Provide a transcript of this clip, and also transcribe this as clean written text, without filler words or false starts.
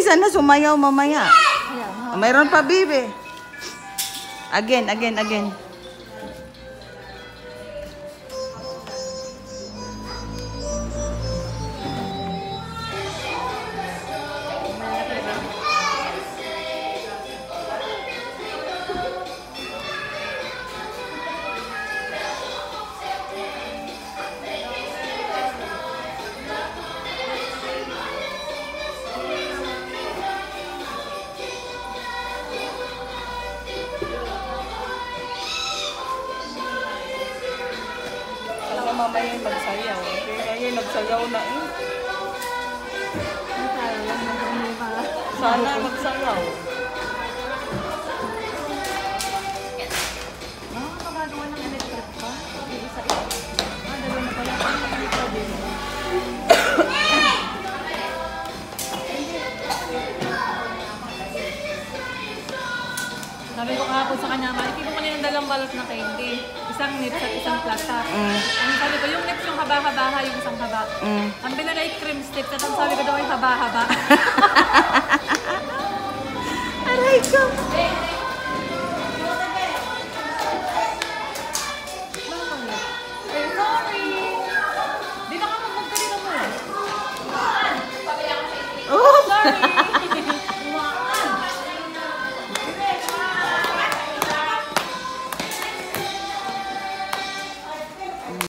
Bilisan na, sumayaw mamaya. Mayroon pa, bibi. Again. Mamaya magsayaw. Okay, ngayon nagsayaw na eh. Sana magsayaw. Nakakagawa ng electric pa? Isa-isa. Dalawa na pala. Sabi ko kahapon sa kanya, maipin ko kanina ng dalang balot na candy. Isang nips at isang plata. Ang sabi ko, yung nips yung haba-habaha, yung isang haba. Ang binalay cream sticks at ang sabi ko daw ay haba-haba. Aray ko! Sorry! Di ba ka magdali na mo? Oh! Sorry!